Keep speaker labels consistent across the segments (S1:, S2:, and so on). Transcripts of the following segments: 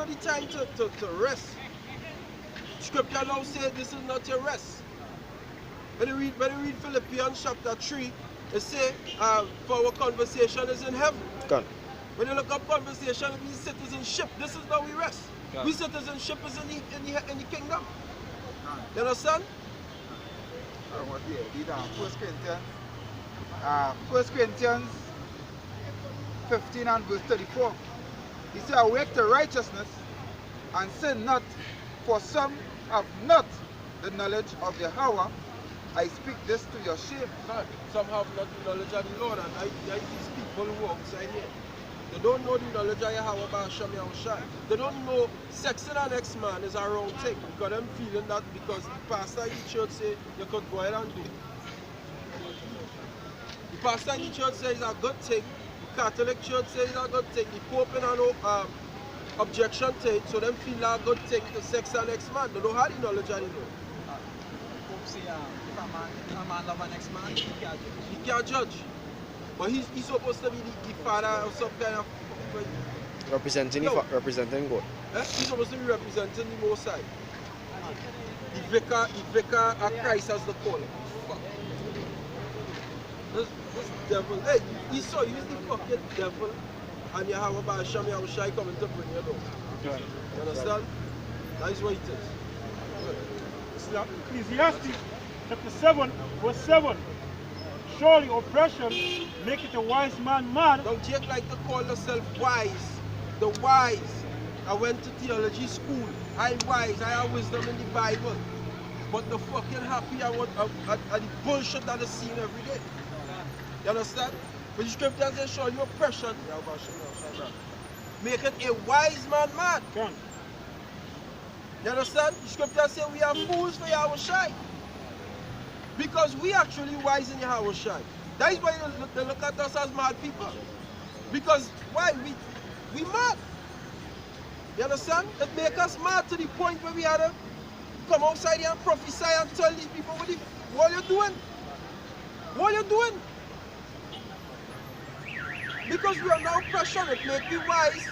S1: not the time to rest. Scripture now says this is not your rest. When you read Philippians chapter 3, it says, for our conversation is in heaven.
S2: Gone.
S1: When you look up conversation, it means citizenship. This is how we rest.
S3: God.
S1: We citizenship is in the kingdom. You understand?
S4: First Corinthians 15 and verse 34. He said, awake to righteousness and sin not, for some have not the knowledge of the hour. I speak this to your shame.
S1: God, some have not the knowledge of the Lord, and I these people who are outside here. They don't know the knowledge of Yahweh Ba'Shem Yahushai. They don't know sexing an ex-man is a wrong thing, because them feeling that because the pastor in the church say you could go ahead and do it. The pastor in the church says it's a good thing. The Catholic church says it's a good thing. The Pope in no objection to it, so them feel like a good thing to sex an ex-man. They don't have the knowledge of the Lord.
S3: Pope say if a man love an ex-man, he can't judge.
S1: He can't judge. But he's supposed to be the father of some kind of...
S2: Representing God.
S1: He's supposed to be representing the Most High. The vicar of Christ as the caller. Fuck. This devil, hey, he's the fucking devil, and you have a Ba'Shem Yahushai coming to bring you down.
S3: Right.
S1: You understand? That is what it is.
S5: Ecclesiastes chapter 7, verse 7. Surely oppression maketh a wise man mad.
S1: Now Jake like to call yourself wise. The wise. I went to theology school. I'm wise. I have wisdom in the Bible. But the fucking happy at the bullshit that is seen every day. You understand? But the scripture says surely oppression make it a wise man mad. You understand? The scripture says we are fools for Yahushai. Because we actually wise in Yahushai. That is why they look at us as mad people. Because why? We mad. You understand? It makes us mad to the point where we had to come outside here and prophesy and tell these people what you doing. What you doing? Because we are now pressured, it make we wise.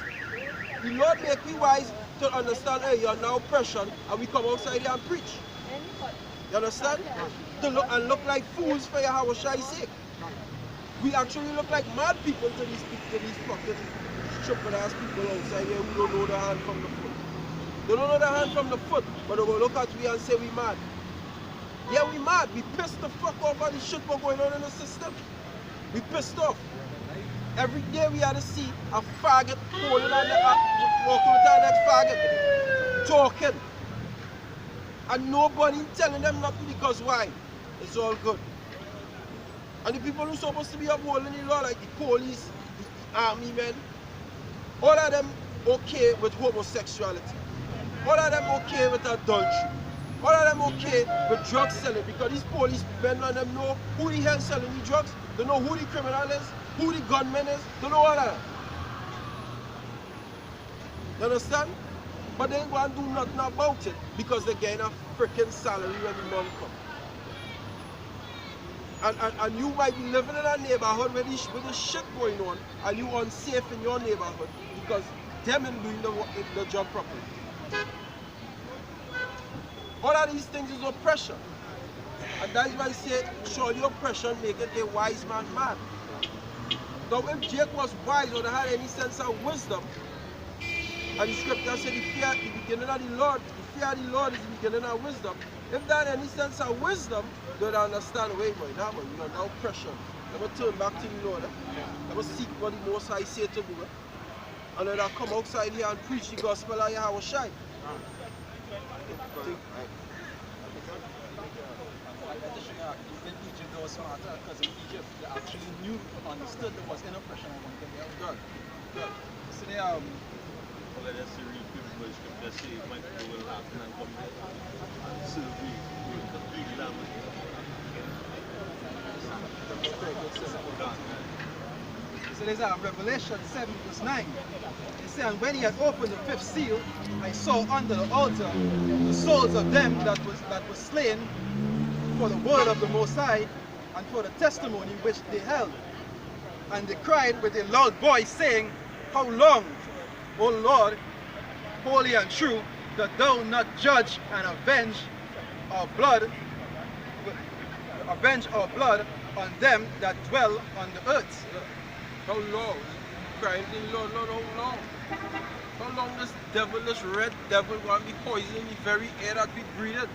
S1: The Lord make we wise to understand, hey, you are now pressured, and we come outside here and preach. You understand? To look like fools for Yahushai's sake. We actually look like mad people to these fucking stupid ass people outside here who don't know the hand from the foot. They don't know the hand from the foot, but they will look at me and say we mad. Yeah, we mad. We pissed the fuck off of the shit what's going on in the system. We pissed off. Every day we had to see a faggot holding on walking with our next faggot, talking. And nobody telling them nothing because why? It's all good. And the people who are supposed to be upholding the law, like the police, the army men, all of them okay with homosexuality. All of them okay with adultery. All of them okay with drug selling, because these police men and them know who the hell selling the drugs, they know who the criminal is, who the gunman is, they know all of that. You understand? But they ain't going to do nothing about it because they're getting a freaking salary when the month comes. And you might be living in a neighborhood with this shit going on, and you unsafe in your neighborhood because them ain't doing the job properly. All of these things is oppression. And that is why I say, surely oppression make it a wise man mad. Now if Jake was wise or had any sense of wisdom, and the scripture said the beginning of the Lord, the fear of the Lord is the beginning of wisdom. If they had any sense of wisdom, they would understand, wait boy, now man, you are now pressure. Let me turn back to the Lord. Let me seek what the Most High say to do. And then I'll come outside here and preach the gospel of Yahushai.
S3: In Egypt they were smarter, because in Egypt they actually knew, understood there was oppression and one thing else.
S1: God.
S3: So they
S6: Well, let's see, read people, let's see if my people will happen and come back and still read the language.
S4: So there's Revelation 7 verse 9. It says, and when he had opened the fifth seal, I saw under the altar the souls of them that was slain for the word of the Most High and for the testimony which they held. And they cried with a loud voice, saying, how long, O Lord, holy and true, that thou not judge and avenge our blood on them that dwell on the earth.
S1: How long? Crying to the Lord, Lord, how long? How long this devil, this red devil, want to be poisoning the very air that we breathe in,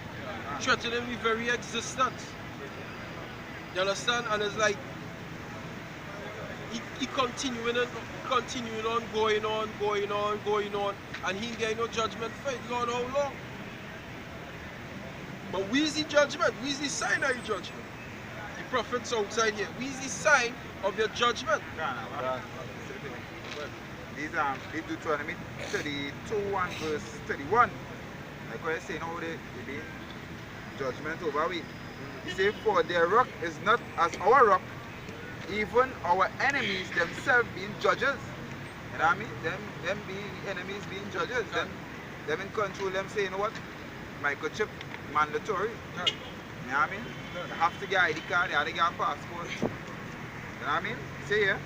S1: threatening the very existence? You understand? And it's like he continuing on, going on, and he getting no judgment for it. Lord, how long? But where's the judgment? Where's the sign of your judgment? The prophets outside here. Where's the sign of your judgment?
S7: These Deuteronomy 32 and verse 31. Like what I say now, the judgment over we. He said, for their rock is not as our rock, even our enemies themselves being judges. You know what I mean? Them being enemies being judges. Them in control, them say, you know what? Microchip mandatory. You know what I mean? You have to get ID card, you have to get a passport. You know what I mean? Say here.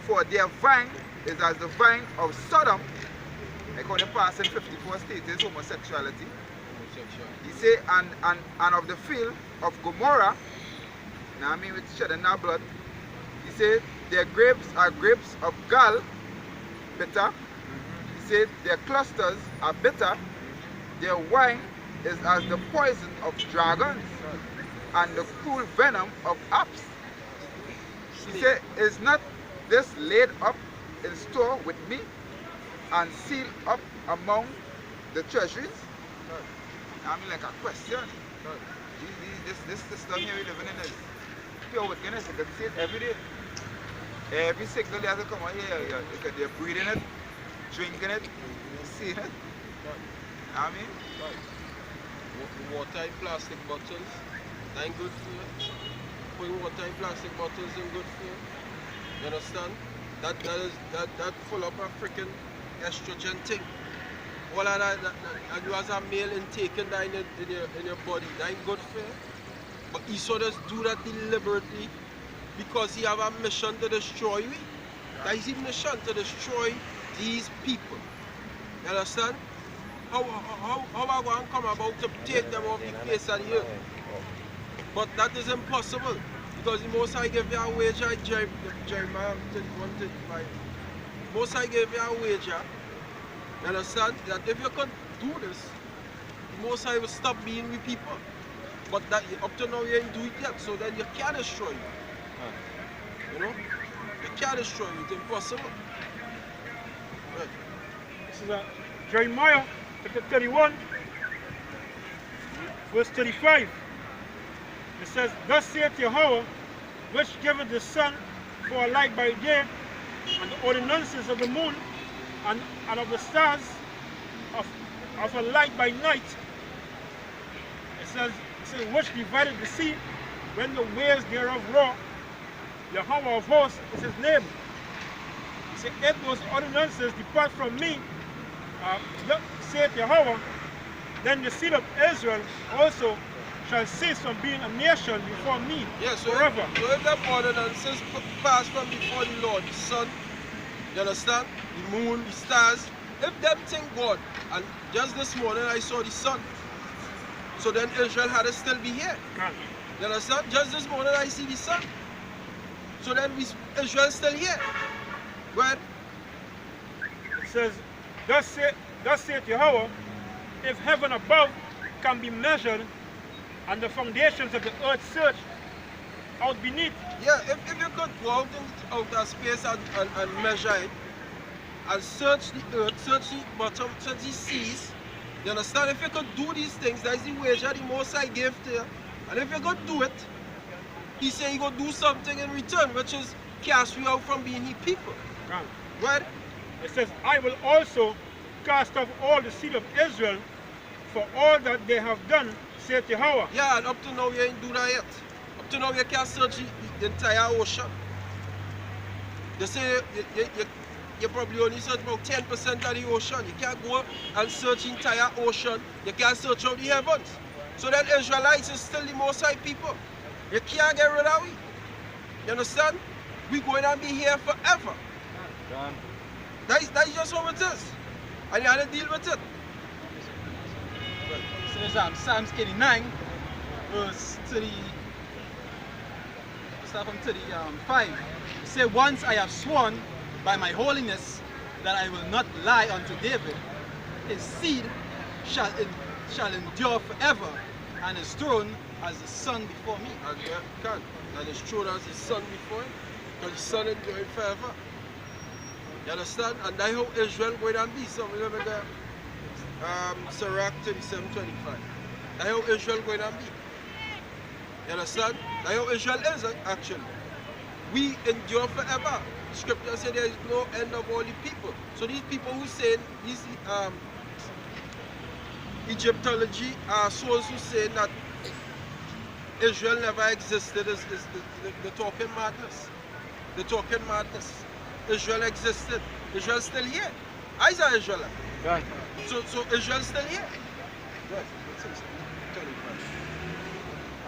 S7: For their vine is as the vine of Sodom. Like how they pass in 54 states is homosexuality. He say, and of the field of Gomorrah, you know what I mean, with shedding our blood. He said, their grapes are grapes of gall, bitter. He said, their clusters are bitter. Their wine is as the poison of dragons and the cruel venom of apes. He said, is not this laid up in store with me and sealed up among the treasuries? I mean, like a question. This system here we living in is pure wickedness. You can see it every day. Every single day as I come out here, they're breathing it, drinking it, seeing it. I mean,
S1: water in plastic bottles, that ain't good for you. Putting water in plastic bottles ain't good for you. You understand? That full of a freaking estrogen thing. All of that, and you as a male intaking that in your body, that ain't good for you. But Esau just do that deliberately because he have a mission to destroy you. That is his mission, to destroy these people. You understand? How are going to come about to take them off the face of the earth? But that is impossible because the Most High gave you a wager, Jeremiah 31:35. Most High gave you a wager. You understand? That if you could do this, the Most High will stop being with people. But that up to now you ain't do it yet, so then you can't destroy you. You know? You can't destroy you, it's impossible. Right.
S5: This is Jeremiah chapter 31, verse 35. It says, thus saith Yahweh, which giveth the sun for a light by day, and the ordinances of the moon, and of the stars of a light by night. It says, which divided the sea when the waves thereof roar. Yahweh of hosts is his name. He said, if those ordinances depart from me, saith Yahweh, then the seed of Israel also shall cease from being a nation before me forever.
S1: So if the ordinances pass from before the Lord, the sun, you understand? The moon, the stars, if them think God, and just this morning I saw the sun, so then Israel had to still be here. You understand? Just this morning I see the sun. So then Israel still here. Go ahead.
S5: It says, thus saith Yahweh, if heaven above can be measured, and the foundations of the earth searched out beneath.
S1: Yeah, if you could go out in outer space and measure it, and search the earth, search the bottom, search the seas, you understand? If you could do these things, that is the wager the Most High gave to you. And if you could do it, he said he going to do something in return, which is cast you out from being his people. Right?
S5: It says, I will also cast off all the seed of Israel for all that they have done, saith Yahweh.
S1: Yeah, and up to now you ain't do that yet. Up to now you can't search the entire ocean. They say you probably only search about 10% of the ocean. You can't go and search the entire ocean. You can't search out the heavens. So then Israelites is still the Most High people. You can't get rid of it. You understand? We're going to be here forever. That is just how it is. And you had to deal with it.
S4: So there's Psalms 89, verse 30. Start from 35. It says, once I have sworn by my holiness that I will not lie unto David, his seed shall endure forever, and his throne as the sun before me.
S1: And and his throne as the sun before him, because the sun enduring forever. You understand? And that's how Israel going to be. So remember the Sirach 37:25. That's how Israel going to be. You understand? That's how Israel is actually. We endure forever. Scripture says there is no end of all the people. So these people who say these Egyptology are souls who say that Israel never existed is the talking madness. The talking madness. Israel existed. Israel's still here. Isaiah Israel.
S2: Right.
S1: So Israel's still here. Right.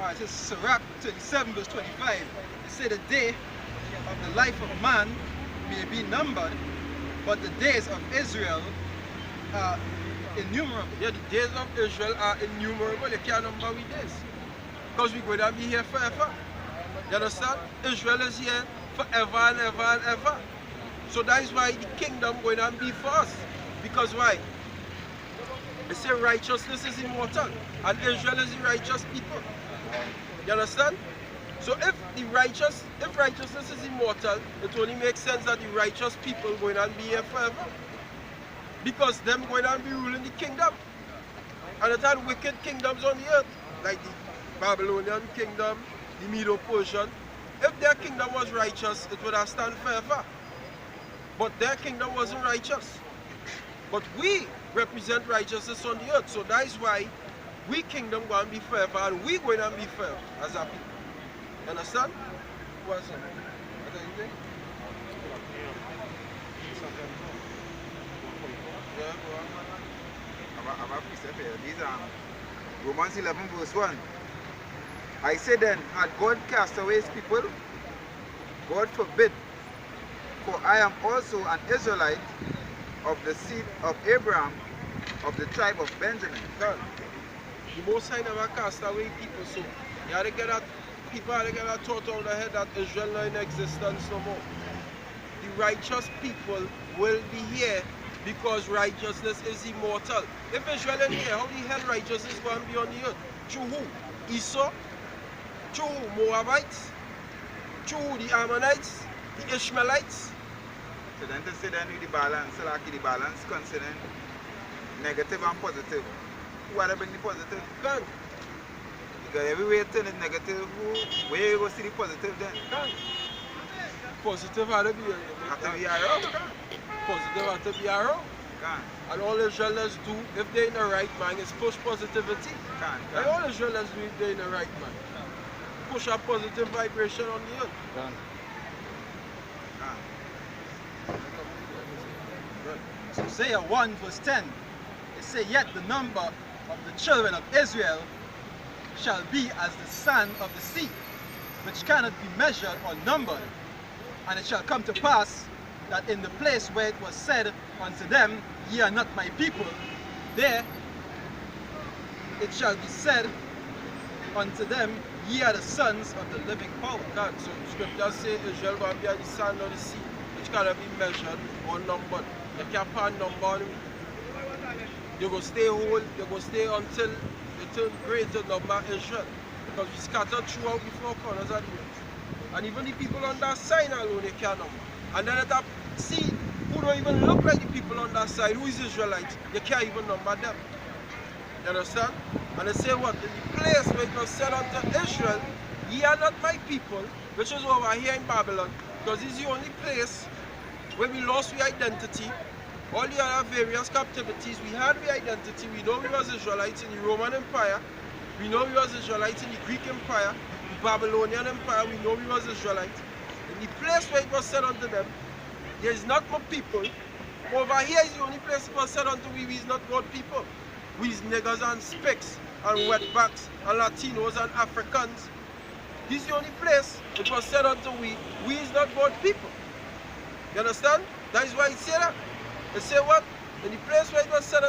S4: Alright, it says Sirach 37 verse 25. It says the day of the life of man may be numbered, but the days of Israel are innumerable.
S1: Yeah, the days of Israel are innumerable. You can't number with days. Because we're going to be here forever. You understand? Israel is here forever and ever and ever. So that is why the kingdom going to be for us. Because why? They say righteousness is immortal. And Israel is the righteous people. You understand? So if righteousness is immortal, it only makes sense that the righteous people going to be here forever. Because them going to be ruling the kingdom. And it had wicked kingdoms on the earth. Like the Babylonian kingdom, the Medo-Persian. If their kingdom was righteous, it would have stand forever. But their kingdom wasn't righteous. But we represent righteousness on the earth. So that is why we kingdom going to be forever and we going to be forever as a people. You understand? What's that? What do you think? Yeah, go on.
S7: I'm a precept here. These are Romans 11 verse 1. I say then, had God cast away his people? God forbid. For I am also an Israelite of the seed of Abraham, of the tribe of Benjamin.
S1: God, the Most High never cast away people, so you have to get that, people have to get that thought out of their head that Israel is not in existence no more. The righteous people will be here because righteousness is immortal. If Israel is here, how the hell righteousness is going to be on the earth? Through who? Esau? Through who? Moabites? Through who? The Ammonites? The Ishmaelites?
S7: So then to say then with the balance, so like the balance considering negative and positive. Who want to bring the positive?
S1: God.
S7: Because everywhere turn is negative, where you go see the positive then?
S1: God. Positive had to be
S7: Have to be around.
S1: Positive had to be around. And all Israelites do, if they're in the right mind, is push positivity. And all Israelites do if they're in the right mind. Push a positive vibration on the earth.
S4: So Isaiah 1 verse 10, it says, yet the number of the children of Israel shall be as the sand of the sea, which cannot be measured or numbered. And it shall come to pass that in the place where it was said unto them, ye are not my people, there it shall be said unto them, ye are the sons of the living power.
S1: God, so scripture say Israel will be at the sand of the sea, which cannot be measured or numbered. You can't put a number on it. You go stay whole, you go stay until you turn greater number of Israel. Because we scattered throughout the four corners of the earth. And even the people on that side alone, you can't number. And then at that seed, who don't even look like the people on that side, who is Israelites, you can't even number them. You understand? And they say what? In the place where it was said unto Israel, ye are not my people, which is over here in Babylon, because this is the only place where we lost our identity. All the other various captivities, we had the identity. We know we was Israelites in the Roman Empire. We know we was Israelites in the Greek Empire, the Babylonian Empire. We know we was Israelites. In the place where it was said unto them, there is not my people. Over here is the only place it was said unto we is not God people. We is niggers and specks and wetbacks and Latinos and Africans. This is the only place it was said unto we is not God people. You understand? That is why it say that. It say what? In the place where it was said